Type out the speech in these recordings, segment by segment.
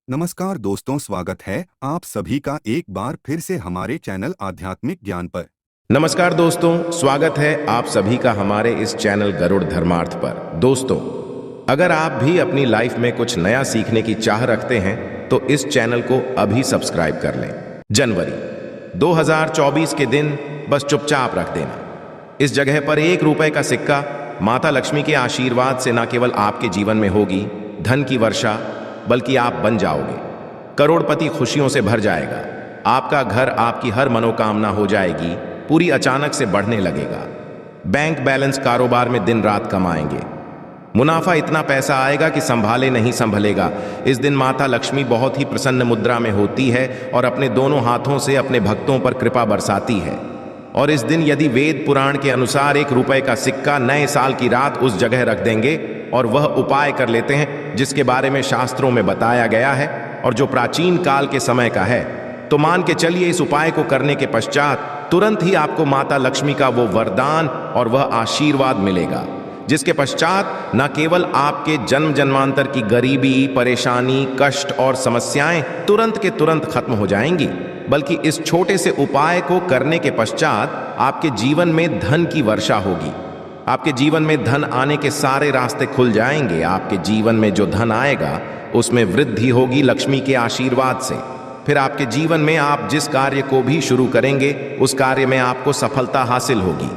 नमस्कार दोस्तों, स्वागत है आप सभी का एक बार फिर से हमारे चैनल आध्यात्मिक ज्ञान पर। नमस्कार दोस्तों, स्वागत है आप सभी का हमारे इस चैनल गरुड़ धर्मार्थ पर। दोस्तों, अगर आप भी अपनी लाइफ में कुछ नया सीखने की चाह रखते हैं तो इस चैनल को अभी सब्सक्राइब कर लें। जनवरी 2024 के दिन बस चुपचाप रख देना। इस जगह पर ₹1 का सिक्का माता लक्ष्मी के आशीर्वाद से न केवल आपके जीवन में होगी धन की वर्षा, बल्कि आप बन जाओगे करोड़पति। खुशियों से भर जाएगा आपका घर, आपकी हर मनोकामना हो जाएगी पूरी, अचानक से बढ़ने लगेगा। बैंक बैलेंस, कारोबार में दिन रात कमाएंगे, मुनाफा इतना पैसा आएगा कि संभाले नहीं संभलेगा। इस दिन माता लक्ष्मी बहुत ही प्रसन्न मुद्रा में होती है और अपने दोनों हाथों से अपने भक्तों पर कृपा बरसाती है। और इस दिन यदि वेद पुराण के अनुसार ₹1 का सिक्का नए साल की रात उस जगह रख देंगे और वह उपाय कर लेते हैं जिसके बारे में शास्त्रों में बताया गया है और जो प्राचीन काल के समय का है, तो मान के चलिए इस उपाय को करने के पश्चात तुरंत ही आपको माता लक्ष्मी का वो वरदान और वह आशीर्वाद मिलेगा, जिसके पश्चात न केवल आपके जन्म जन्मांतर की गरीबी, परेशानी, कष्ट और समस्याएं तुरंत के तुरंत खत्म हो जाएंगी, बल्कि इस छोटे से उपाय को करने के पश्चात आपके जीवन में धन की वर्षा होगी। आपके जीवन में धन आने के सारे रास्ते खुल जाएंगे। आपके जीवन में जो धन आएगा उसमें वृद्धि होगी लक्ष्मी के आशीर्वाद से। फिर आपके जीवन में आप जिस कार्य को भी शुरू करेंगे उस कार्य में आपको सफलता हासिल होगी।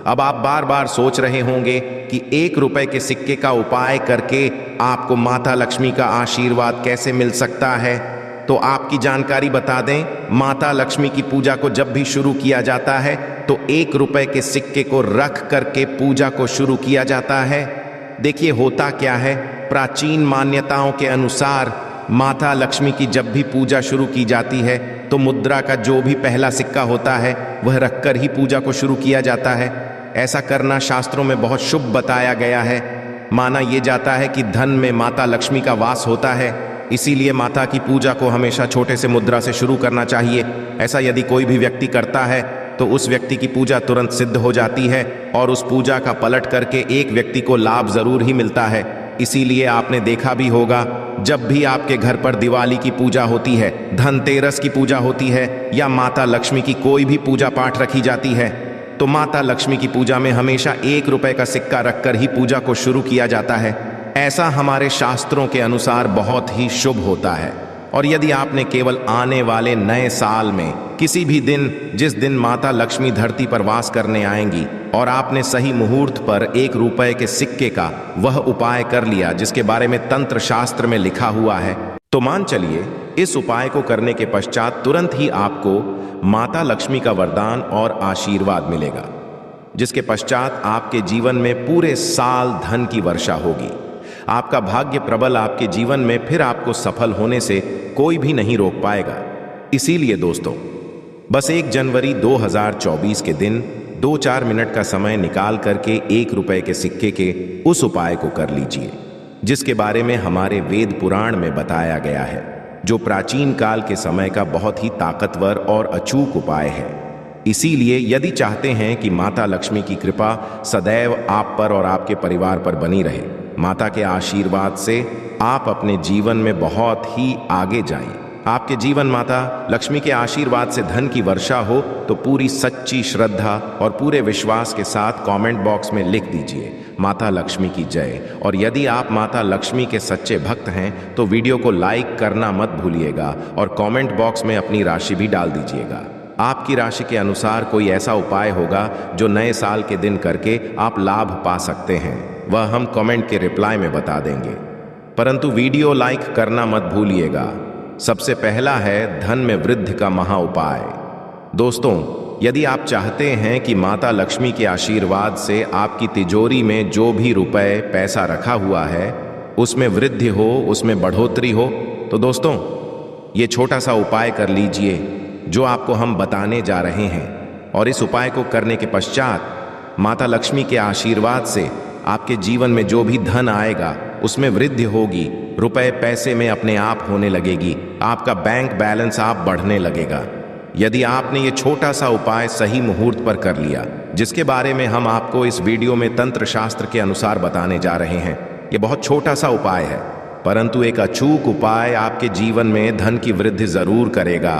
अब आप बार बार सोच रहे होंगे कि ₹1 के सिक्के का उपाय करके आपको माता लक्ष्मी का आशीर्वाद कैसे मिल सकता है। तो आपकी जानकारी बता दें, माता लक्ष्मी की पूजा को जब भी शुरू किया जाता है तो ₹1 के सिक्के को रख करके पूजा को शुरू किया जाता है। देखिए होता क्या है, प्राचीन मान्यताओं के अनुसार माता लक्ष्मी की जब भी पूजा शुरू की जाती है तो मुद्रा का जो भी पहला सिक्का होता है वह रखकर ही पूजा को शुरू किया जाता है। ऐसा करना शास्त्रों में बहुत शुभ बताया गया है। माना यह जाता है कि धन में माता लक्ष्मी का वास होता है, इसीलिए माता की पूजा को हमेशा छोटे से मुद्रा से शुरू करना चाहिए। ऐसा यदि कोई भी व्यक्ति करता है तो उस व्यक्ति की पूजा तुरंत सिद्ध हो जाती है और उस पूजा का पलट करके एक व्यक्ति को लाभ जरूर ही मिलता है। इसीलिए आपने देखा भी होगा, जब भी आपके घर पर दिवाली की पूजा होती है, धनतेरस की पूजा होती है या माता लक्ष्मी की कोई भी पूजा पाठ रखी जाती है, तो माता लक्ष्मी की पूजा में हमेशा ₹1 का सिक्का रखकर ही पूजा को शुरू किया जाता है। ऐसा हमारे शास्त्रों के अनुसार बहुत ही शुभ होता है। और यदि आपने केवल आने वाले नए साल में किसी भी दिन, जिस दिन माता लक्ष्मी धरती पर वास करने आएंगी, और आपने सही मुहूर्त पर ₹1 के सिक्के का वह उपाय कर लिया जिसके बारे में तंत्र शास्त्र में लिखा हुआ है, तो मान चलिए इस उपाय को करने के पश्चात तुरंत ही आपको माता लक्ष्मी का वरदान और आशीर्वाद मिलेगा, जिसके पश्चात आपके जीवन में पूरे साल धन की वर्षा होगी। आपका भाग्य प्रबल, आपके जीवन में फिर आपको सफल होने से कोई भी नहीं रोक पाएगा। इसीलिए दोस्तों, बस 1 जनवरी 2024 के दिन 2-4 मिनट का समय निकाल करके ₹1 के सिक्के के उस उपाय को कर लीजिए जिसके बारे में हमारे वेद पुराण में बताया गया है, जो प्राचीन काल के समय का बहुत ही ताकतवर और अचूक उपाय है। इसीलिए यदि चाहते हैं कि माता लक्ष्मी की कृपा सदैव आप पर और आपके परिवार पर बनी रहे, माता के आशीर्वाद से आप अपने जीवन में बहुत ही आगे जाएं, आपके जीवन माता लक्ष्मी के आशीर्वाद से धन की वर्षा हो, तो पूरी सच्ची श्रद्धा और पूरे विश्वास के साथ कमेंट बॉक्स में लिख दीजिए माता लक्ष्मी की जय। और यदि आप माता लक्ष्मी के सच्चे भक्त हैं तो वीडियो को लाइक करना मत भूलिएगा और कमेंट बॉक्स में अपनी राशि भी डाल दीजिएगा। आपकी राशि के अनुसार कोई ऐसा उपाय होगा जो नए साल के दिन करके आप लाभ पा सकते हैं, वह हम कमेंट के रिप्लाई में बता देंगे। परंतु वीडियो लाइक करना मत भूलिएगा। सबसे पहला है धन में वृद्धि का महा उपाय। दोस्तों, यदि आप चाहते हैं कि माता लक्ष्मी के आशीर्वाद से आपकी तिजोरी में जो भी रुपए पैसा रखा हुआ है उसमें वृद्धि हो, उसमें बढ़ोतरी हो, तो दोस्तों ये छोटा सा उपाय कर लीजिए जो आपको हम बताने जा रहे हैं। और इस उपाय को करने के पश्चात माता लक्ष्मी के आशीर्वाद से आपके जीवन में जो भी धन आएगा उसमें वृद्धि होगी, रुपए पैसे में अपने आप होने लगेगी, आपका बैंक बैलेंस आप बढ़ने लगेगा। यदि आपने ये छोटा सा उपाय सही मुहूर्त पर कर लिया, जिसके बारे में हम आपको इस वीडियो में तंत्र शास्त्र के अनुसार बताने जा रहे हैं, ये बहुत छोटा सा उपाय है, परंतु एक अचूक उपाय आपके जीवन में धन की वृद्धि जरूर करेगा।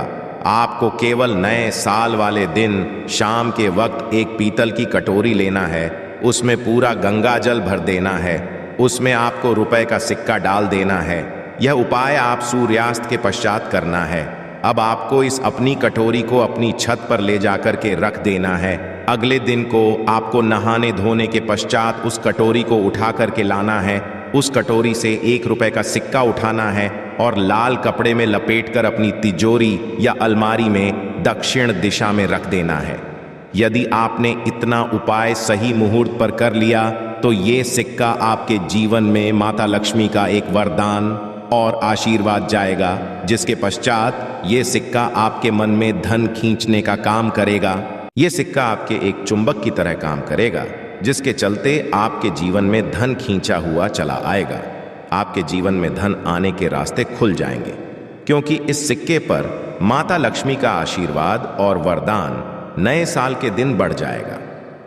आपको केवल नए साल वाले दिन शाम के वक्त एक पीतल की कटोरी लेना है, उसमें पूरा गंगा जल भर देना है, उसमें आपको रुपए का सिक्का डाल देना है। यह उपाय आप सूर्यास्त के पश्चात करना है। अब आपको इस अपनी कटोरी को अपनी छत पर ले जाकर के रख देना है। अगले दिन को आपको नहाने धोने के पश्चात उस कटोरी को उठा करके लाना है। उस कटोरी से 1 रुपए का सिक्का उठाना है और लाल कपड़े में लपेटकर अपनी तिजोरी या अलमारी में दक्षिण दिशा में रख देना है। यदि आपने इतना उपाय सही मुहूर्त पर कर लिया तो ये सिक्का आपके जीवन में माता लक्ष्मी का एक वरदान और आशीर्वाद जाएगा, जिसके पश्चात ये सिक्का आपके मन में धन खींचने का काम करेगा। ये सिक्का आपके एक चुंबक की तरह काम करेगा, जिसके चलते आपके जीवन में धन खींचा हुआ चला आएगा। आपके जीवन में धन आने के रास्ते खुल जाएंगे, क्योंकि इस सिक्के पर माता लक्ष्मी का आशीर्वाद और वरदान नए साल के दिन बढ़ जाएगा।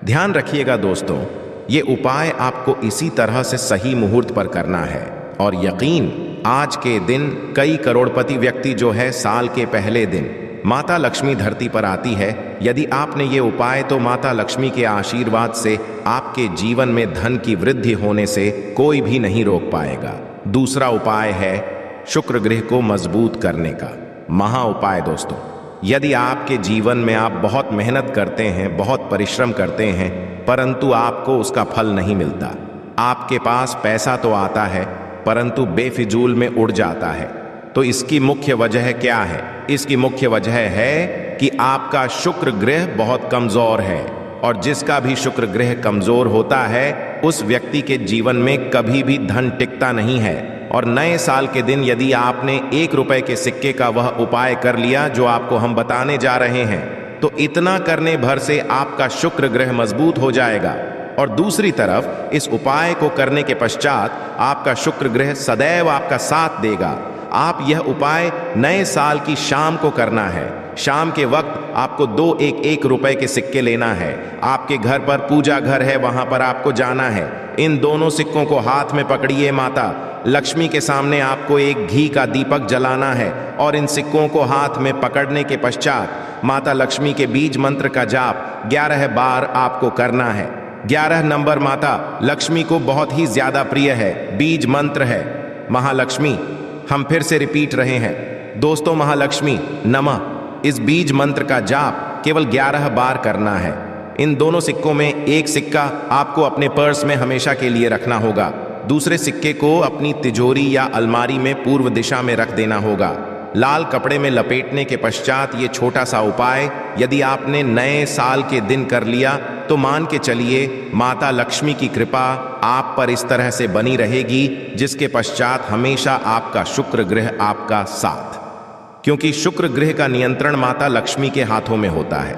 ध्यान रखिएगा दोस्तों, ये उपाय आपको इसी तरह से सही मुहूर्त पर करना है। और यकीन, आज के दिन कई करोड़पति व्यक्ति जो है साल के पहले दिन माता लक्ष्मी धरती पर आती है। यदि आपने ये उपाय तो माता लक्ष्मी के आशीर्वाद से आपके जीवन में धन की वृद्धि होने से कोई भी नहीं रोक पाएगा। दूसरा उपाय है शुक्र ग्रह को मजबूत करने का महा उपाय। दोस्तों, यदि आपके जीवन में आप बहुत मेहनत करते हैं, बहुत परिश्रम करते हैं, परंतु आपको उसका फल नहीं मिलता, आपके पास पैसा तो आता है परंतु बेफिजूल में उड़ जाता है, तो इसकी मुख्य वजह क्या है? इसकी मुख्य वजह है कि आपका शुक्र ग्रह बहुत कमजोर है। और जिसका भी शुक्र ग्रह कमजोर होता है उस व्यक्ति के जीवन में कभी भी धन टिकता नहीं है। और नए साल के दिन यदि आपने 1 रुपए के सिक्के का वह उपाय कर लिया जो आपको हम बताने जा रहे हैं, तो इतना करने भर से आपका शुक्र ग्रह मजबूत हो जाएगा। और दूसरी तरफ इस उपाय को करने के पश्चात आपका शुक्र ग्रह सदैव आपका साथ देगा। आप यह उपाय नए साल की शाम को करना है। शाम के वक्त आपको 2 1 रुपए के सिक्के लेना है। आपके घर पर पूजा घर है, वहां पर आपको जाना है। इन दोनों सिक्कों को हाथ में पकड़िए। माता लक्ष्मी के सामने आपको एक घी का दीपक जलाना है और इन सिक्कों को हाथ में पकड़ने के पश्चात माता लक्ष्मी के बीज मंत्र का जाप 11 बार आपको करना है। 11 नंबर माता लक्ष्मी को बहुत ही ज्यादा प्रिय है, बीज मंत्र है महालक्ष्मी। हम फिर से रिपीट रहे हैं दोस्तों, महालक्ष्मी नमः। इस बीज मंत्र का जाप केवल 11 बार करना है। इन दोनों सिक्कों में एक सिक्का आपको अपने पर्स में हमेशा के लिए रखना होगा, दूसरे सिक्के को अपनी तिजोरी या अलमारी में पूर्व दिशा में रख देना होगा। लाल कपड़े में लपेटने के पश्चात ये छोटा सा उपाय यदि आपने नए साल के दिन कर लिया तो मान के चलिए माता लक्ष्मी की कृपा आप पर इस तरह से बनी रहेगी, जिसके पश्चात हमेशा आपका शुक्र ग्रह आपका साथ, क्योंकि शुक्र ग्रह का नियंत्रण माता लक्ष्मी के हाथों में होता है।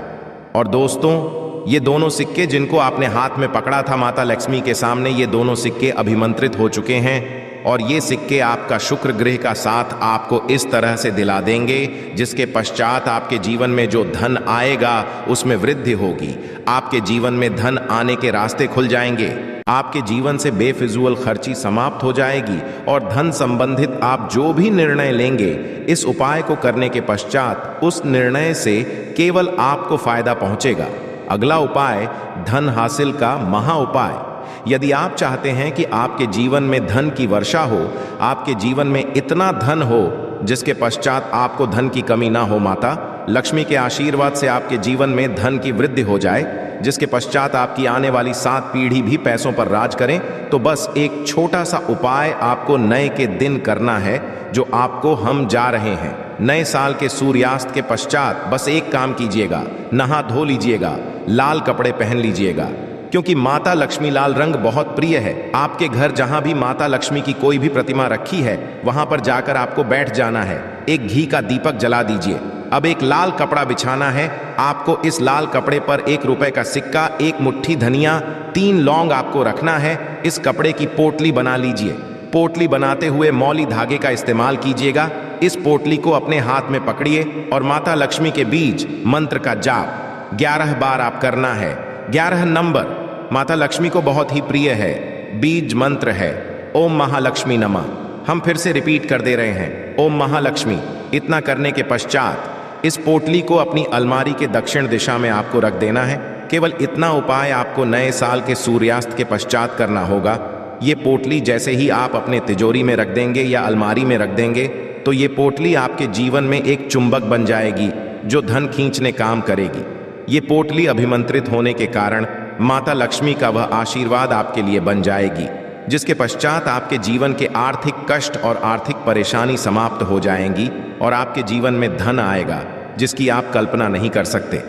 और दोस्तों, ये दोनों सिक्के जिनको आपने हाथ में पकड़ा था माता लक्ष्मी के सामने, ये दोनों सिक्के अभिमंत्रित हो चुके हैं। और ये सिक्के आपका शुक्र ग्रह का साथ आपको इस तरह से दिला देंगे, जिसके पश्चात आपके जीवन में जो धन आएगा उसमें वृद्धि होगी। आपके जीवन में धन आने के रास्ते खुल जाएंगे। आपके जीवन से बेफिजूल खर्ची समाप्त हो जाएगी और धन संबंधित आप जो भी निर्णय लेंगे इस उपाय को करने के पश्चात उस निर्णय से केवल आपको फायदा पहुंचेगा। अगला उपाय धन हासिल का महा उपाय। यदि आप चाहते हैं कि आपके जीवन में धन की वर्षा हो, आपके जीवन में इतना धन हो जिसके पश्चात आपको धन की कमी ना हो, माता लक्ष्मी के आशीर्वाद से आपके जीवन में धन की वृद्धि हो जाए, जिसके पश्चात आपकी आने वाली 7 पीढ़ी भी पैसों पर राज करें, तो बस एक छोटा सा उपाय आपको नए के दिन करना है, जो आपको हम जा रहे हैं। नए साल के सूर्यास्त के पश्चात बस एक काम कीजिएगा, नहा धो लीजिएगा, लाल कपड़े पहन लीजिएगा, क्योंकि माता लक्ष्मी लाल रंग बहुत प्रिय है। आपके घर जहां भी माता लक्ष्मी की कोई भी प्रतिमा रखी है वहां पर जाकर आपको बैठ जाना है। एक घी का दीपक जला दीजिए। अब एक लाल कपड़ा बिछाना है। आपको इस लाल कपड़े पर 1 रुपए का सिक्का, 1 मुट्ठी धनिया, 3 लौंग आपको रखना है। इस कपड़े की पोटली बना लीजिए। पोटली बनाते हुए मौली धागे का इस्तेमाल कीजिएगा। इस पोटली को अपने हाथ में पकड़िए और माता लक्ष्मी के बीज मंत्र का जाप 11 बार आप करना है। 11 नंबर माता लक्ष्मी को बहुत ही प्रिय है, बीज मंत्र है ओम महालक्ष्मी नमः। हम फिर से रिपीट कर दे रहे हैं, ओम महालक्ष्मी। इतना करने के पश्चात इस पोटली को अपनी अलमारी के दक्षिण दिशा में आपको रख देना है। केवल इतना उपाय आपको नए साल के सूर्यास्त के पश्चात करना होगा। ये पोटली जैसे ही आप अपने तिजोरी में रख देंगे या अलमारी में रख देंगे तो ये पोटली आपके जीवन में एक चुंबक बन जाएगी जो धन खींचने काम करेगी। ये पोटली अभिमंत्रित होने के कारण माता लक्ष्मी का वह आशीर्वाद आपके लिए बन जाएगी, जिसके पश्चात आपके जीवन के आर्थिक कष्ट और आर्थिक परेशानी समाप्त हो जाएंगी और आपके जीवन में धन आएगा जिसकी आप कल्पना नहीं कर सकते।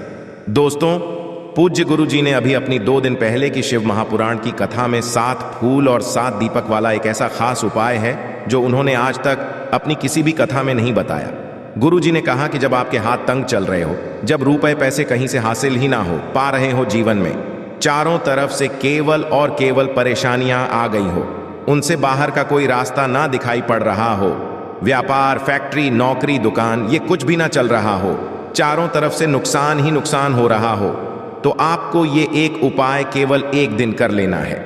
दोस्तों, पूज्य गुरु जी ने अभी अपनी 2 दिन पहले की शिव महापुराण की कथा में 7 फूल और 7 दीपक वाला एक ऐसा खास उपाय है जो उन्होंने आज तक अपनी किसी भी कथा में नहीं बताया। गुरु जी ने कहा कि जब आपके हाथ तंग चल रहे हो, जब रुपए पैसे कहीं से हासिल ही ना हो पा रहे हो, जीवन में चारों तरफ से केवल और केवल परेशानियां आ गई हो, उनसे बाहर का कोई रास्ता ना दिखाई पड़ रहा हो, व्यापार, फैक्ट्री, नौकरी, दुकान ये कुछ भी ना चल रहा हो, चारों तरफ से नुकसान ही नुकसान हो रहा हो, तो आपको ये एक उपाय केवल 1 दिन कर लेना है।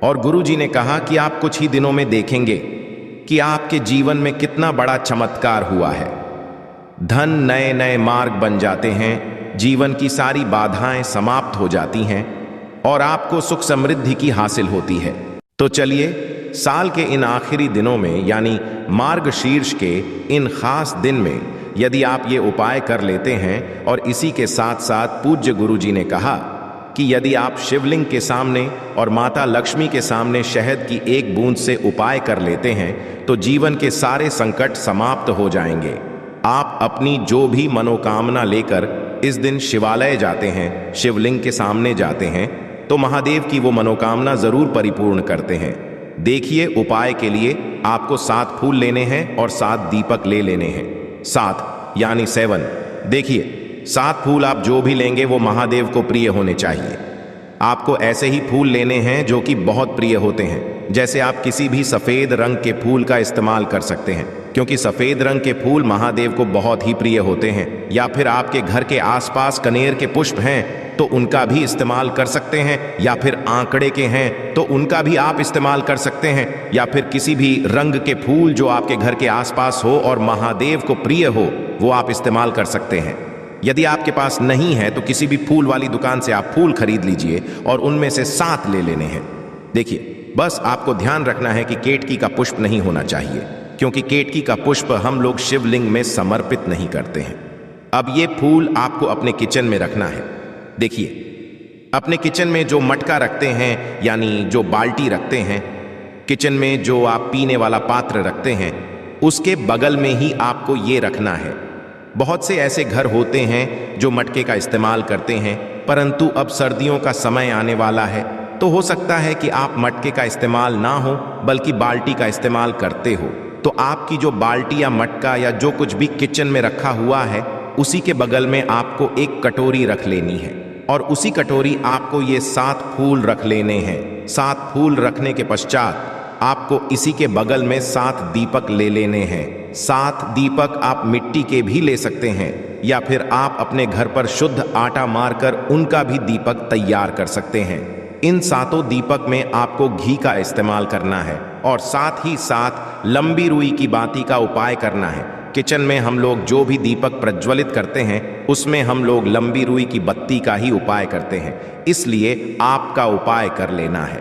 और गुरु जी ने कहा कि आप कुछ ही दिनों में देखेंगे कि आपके जीवन में कितना बड़ा चमत्कार हुआ है। धन नए नए मार्ग बन जाते हैं, जीवन की सारी बाधाएं समाप्त हो जाती हैं और आपको सुख समृद्धि की हासिल होती है। तो चलिए, साल के इन आखिरी दिनों में यानी मार्गशीर्ष के इन खास दिन में यदि आप ये उपाय कर लेते हैं, और इसी के साथ साथ पूज्य गुरु जी ने कहा कि यदि आप शिवलिंग के सामने और माता लक्ष्मी के सामने शहद की 1 बूंद से उपाय कर लेते हैं तो जीवन के सारे संकट समाप्त हो जाएंगे। आप अपनी जो भी मनोकामना लेकर इस दिन शिवालय जाते हैं, शिवलिंग के सामने जाते हैं, तो महादेव की वो मनोकामना जरूर परिपूर्ण करते हैं। देखिए, उपाय के लिए आपको 7 फूल लेने हैं और 7 दीपक ले लेने हैं। 7 यानी 7। देखिए, 7 फूल आप जो भी लेंगे वो महादेव को प्रिय होने चाहिए। आपको ऐसे ही फूल लेने हैं जो कि बहुत प्रिय होते हैं। जैसे आप किसी भी सफेद रंग के फूल का इस्तेमाल कर सकते हैं, क्योंकि सफेद रंग के फूल महादेव को बहुत ही प्रिय होते हैं। या फिर आपके घर के आसपास कनेर के पुष्प हैं तो उनका भी इस्तेमाल कर सकते हैं, या फिर आंकड़े के हैं तो उनका भी आप इस्तेमाल कर सकते हैं, या फिर किसी भी रंग के फूल जो आपके घर के आसपास हो और महादेव को प्रिय हो वो आप इस्तेमाल कर सकते हैं। यदि आपके पास नहीं है तो किसी भी फूल वाली दुकान से आप फूल खरीद लीजिए और उनमें से 7 ले लेने हैं। देखिए, बस आपको ध्यान रखना है कि केतकी का पुष्प नहीं होना चाहिए, क्योंकि केतकी का पुष्प हम लोग शिवलिंग में समर्पित नहीं करते हैं। अब ये फूल आपको अपने किचन में रखना है। देखिए, अपने किचन में जो मटका रखते हैं यानी जो बाल्टी रखते हैं, किचन में जो आप पीने वाला पात्र रखते हैं, उसके बगल में ही आपको ये रखना है। बहुत से ऐसे घर होते हैं जो मटके का इस्तेमाल करते हैं, परंतु अब सर्दियों का समय आने वाला है तो हो सकता है कि आप मटके का इस्तेमाल ना हो बल्कि बाल्टी का इस्तेमाल करते हो। तो आपकी जो बाल्टी या मटका या जो कुछ भी किचन में रखा हुआ है उसी के बगल में आपको एक कटोरी रख लेनी है, और उसी कटोरी आपको ये 7 फूल रख लेने हैं। 7 फूल रखने के पश्चात आपको इसी के बगल में 7 दीपक ले लेने हैं। 7 दीपक आप मिट्टी के भी ले सकते हैं, या फिर आप अपने घर पर शुद्ध आटा मारकर उनका भी दीपक तैयार कर सकते हैं। इन 7 दीपक में आपको घी का इस्तेमाल करना है और साथ ही साथ लंबी रुई की बाती का उपाय करना है। किचन में हम लोग जो भी दीपक प्रज्वलित करते हैं उसमें हम लोग लंबी रुई की बत्ती का ही उपाय करते हैं, इसलिए आपका उपाय कर लेना है।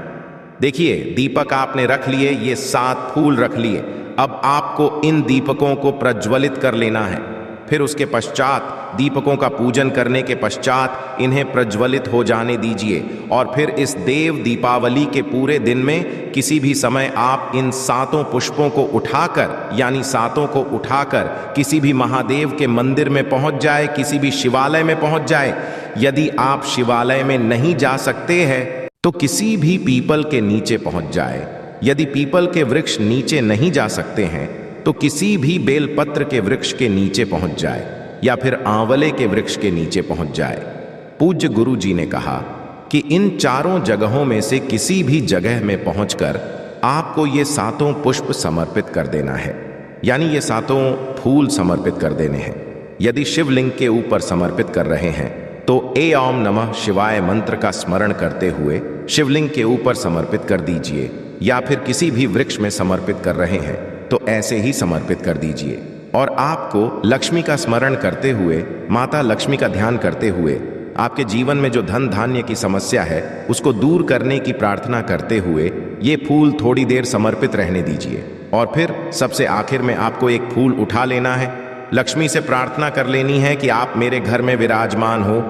देखिए, दीपक आपने रख लिए, ये 7 फूल रख लिए। अब आपको इन दीपकों को प्रज्वलित कर लेना है। फिर उसके पश्चात दीपकों का पूजन करने के पश्चात इन्हें प्रज्वलित हो जाने दीजिए, और फिर इस देव दीपावली के पूरे दिन में किसी भी समय आप इन 7 पुष्पों को उठाकर यानी 7 को उठाकर किसी भी महादेव के मंदिर में पहुंच जाए, किसी भी शिवालय में पहुंच जाए। यदि आप शिवालय में नहीं जा सकते हैं तो किसी भी पीपल के नीचे पहुंच जाए। यदि पीपल के वृक्ष नीचे नहीं जा सकते हैं तो किसी भी बेलपत्र के वृक्ष के नीचे पहुंच जाए, या फिर आंवले के वृक्ष के नीचे पहुंच जाए। पूज्य गुरु जी ने कहा कि इन चारों जगहों में से किसी भी जगह में पहुंचकर आपको ये 7 पुष्प समर्पित कर देना है, यानी ये 7 फूल समर्पित कर देने हैं। यदि शिवलिंग के ऊपर समर्पित कर रहे हैं तो ओम नमः शिवाय मंत्र का स्मरण करते हुए शिवलिंग के ऊपर समर्पित कर दीजिए, या फिर किसी भी वृक्ष में समर्पित कर रहे हैं तो ऐसे ही समर्पित कर दीजिए। और आपको लक्ष्मी का स्मरण करते हुए, माता लक्ष्मी का ध्यान करते हुए, आपके जीवन में जो धन धान्य की समस्या है उसको दूर करने की प्रार्थना करते हुए ये फूल थोड़ी देर समर्पित रहने दीजिए। और फिर सबसे आखिर में आपको एक फूल उठा लेना है, लक्ष्मी से प्रार्थना कर लेनी है कि आप मेरे घर में विराजमान हो,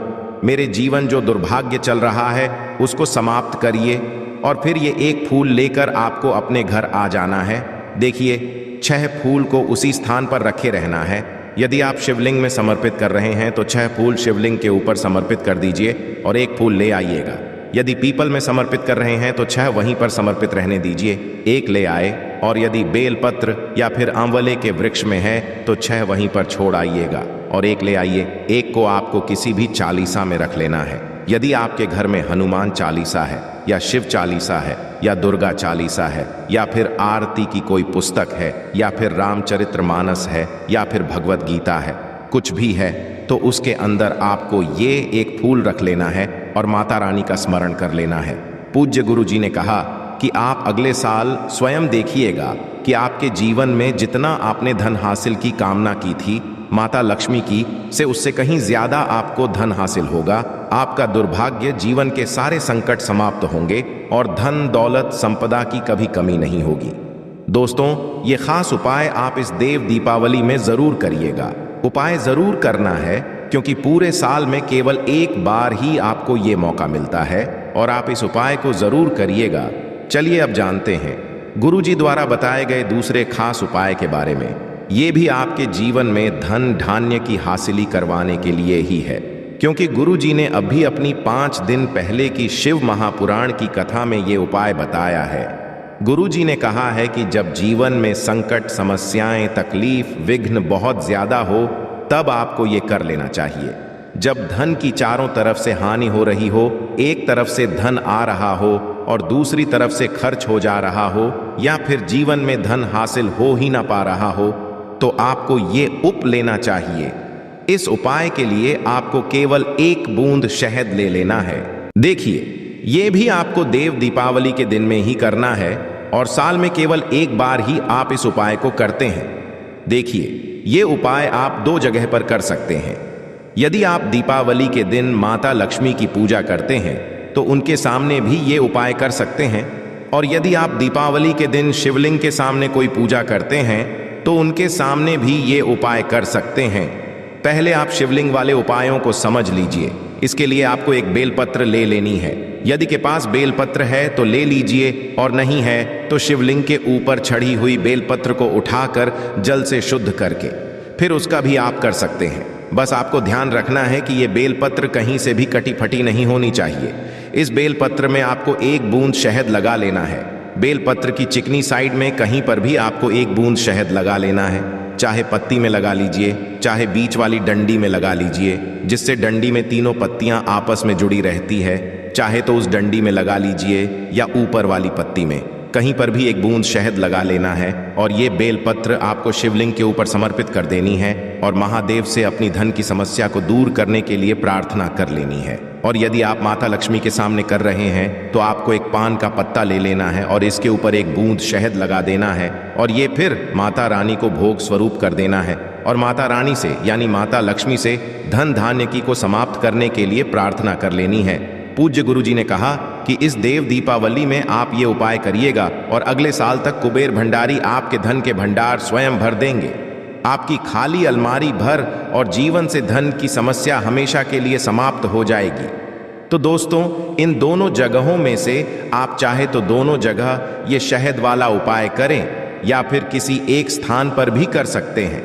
मेरे जीवन जो दुर्भाग्य चल रहा है उसको समाप्त करिए। और फिर ये एक फूल लेकर आपको अपने घर आ जाना है। देखिए, 6 फूल को उसी स्थान पर रखे रहना है। यदि आप शिवलिंग में समर्पित कर रहे हैं तो 6 फूल शिवलिंग के ऊपर समर्पित कर दीजिए और एक फूल ले आइएगा। यदि पीपल में समर्पित कर रहे हैं तो 6 वहीं पर समर्पित रहने दीजिए, एक ले आए। और यदि बेलपत्र या फिर आंवले के वृक्ष में है तो 6 वहीं पर छोड़ आइएगा और एक ले आइए। एक को आपको किसी भी चालीसा में रख लेना है। यदि आपके घर में हनुमान चालीसा है या शिव चालीसा है या दुर्गा चालीसा है या फिर आरती की कोई पुस्तक है या फिर रामचरितमानस है या फिर भगवत गीता है, कुछ भी है, तो उसके अंदर आपको ये एक फूल रख लेना है और माता रानी का स्मरण कर लेना है। पूज्य गुरु जी ने कहा कि आप अगले साल स्वयं देखिएगा कि आपके जीवन में जितना आपने धन हासिल की कामना की थी माता लक्ष्मी की से उससे कहीं ज्यादा आपको धन हासिल होगा। आपका दुर्भाग्य, जीवन के सारे संकट समाप्त होंगे और धन दौलत संपदा की कभी कमी नहीं होगी। दोस्तों, ये खास उपाय आप इस देव दीपावली में जरूर करिएगा। उपाय जरूर करना है क्योंकि पूरे साल में केवल एक बार ही आपको ये मौका मिलता है और आप इस उपाय को जरूर करिएगा। चलिए अब जानते हैं गुरुजी द्वारा बताए गए दूसरे खास उपाय के बारे में। ये भी आपके जीवन में धन धान्य की हासिली करवाने के लिए ही है, क्योंकि गुरुजी ने अभी अपनी 5 दिन पहले की शिव महापुराण की कथा में ये उपाय बताया है। गुरुजी ने कहा है कि जब जीवन में संकट, समस्याएं, तकलीफ, विघ्न बहुत ज्यादा हो तब आपको ये कर लेना चाहिए। जब धन की चारों तरफ से हानि हो रही हो, एक तरफ से धन आ रहा हो और दूसरी तरफ से खर्च हो जा रहा हो, या फिर जीवन में धन हासिल हो ही ना पा रहा हो, तो आपको ये उप लेना चाहिए। इस उपाय के लिए आपको केवल 1 बूंद शहद ले लेना है। देखिए, ये भी आपको देव दीपावली के दिन में ही करना है और साल में केवल एक बार ही आप इस उपाय को करते हैं। देखिए, ये उपाय आप 2 जगह पर कर सकते हैं। यदि आप दीपावली के दिन माता लक्ष्मी की पूजा करते हैं तो उनके सामने भी ये उपाय कर सकते हैं, और यदि आप दीपावली के दिन शिवलिंग के सामने कोई पूजा करते हैं तो उनके सामने भी ये उपाय कर सकते हैं। पहले आप शिवलिंग वाले उपायों को समझ लीजिए। इसके लिए आपको एक बेलपत्र ले लेनी है। यदि के पास बेलपत्र है तो ले लीजिए, और नहीं है तो शिवलिंग के ऊपर चढ़ी हुई बेलपत्र को उठाकर जल से शुद्ध करके फिर उसका भी आप कर सकते हैं। बस आपको ध्यान रखना है कि ये बेलपत्र कहीं से भी कटी फटी नहीं होनी चाहिए। इस बेलपत्र में आपको 1 बूंद शहद लगा लेना है। बेलपत्र की चिकनी साइड में कहीं पर भी आपको 1 बूंद शहद लगा लेना है। चाहे पत्ती में लगा लीजिए, चाहे बीच वाली डंडी में लगा लीजिए, जिससे डंडी में तीनों पत्तियां आपस में जुड़ी रहती है। चाहे तो उस डंडी में लगा लीजिए या ऊपर वाली पत्ती में, कहीं पर भी 1 बूंद शहद लगा लेना है। और ये बेलपत्र आपको शिवलिंग के ऊपर समर्पित कर देनी है और महादेव से अपनी धन की समस्या को दूर करने के लिए प्रार्थना कर लेनी है। और यदि आप माता लक्ष्मी के सामने कर रहे हैं तो आपको एक पान का पत्ता ले लेना है और इसके ऊपर 1 बूंद शहद लगा देना है, और ये फिर माता रानी को भोग स्वरूप कर देना है और माता रानी से यानी माता लक्ष्मी से धन धान्य की को समाप्त करने के लिए प्रार्थना कर लेनी है। पूज्य गुरुजी ने कहा कि इस देव दीपावली में आप ये उपाय करिएगा और अगले साल तक कुबेर भंडारी आपके धन के भंडार स्वयं भर देंगे। आपकी खाली अलमारी भर और जीवन से धन की समस्या हमेशा के लिए समाप्त हो जाएगी। तो दोस्तों, इन दोनों जगहों में से आप चाहे तो दोनों जगह ये शहद वाला उपाय करें या फिर किसी एक स्थान पर भी कर सकते हैं।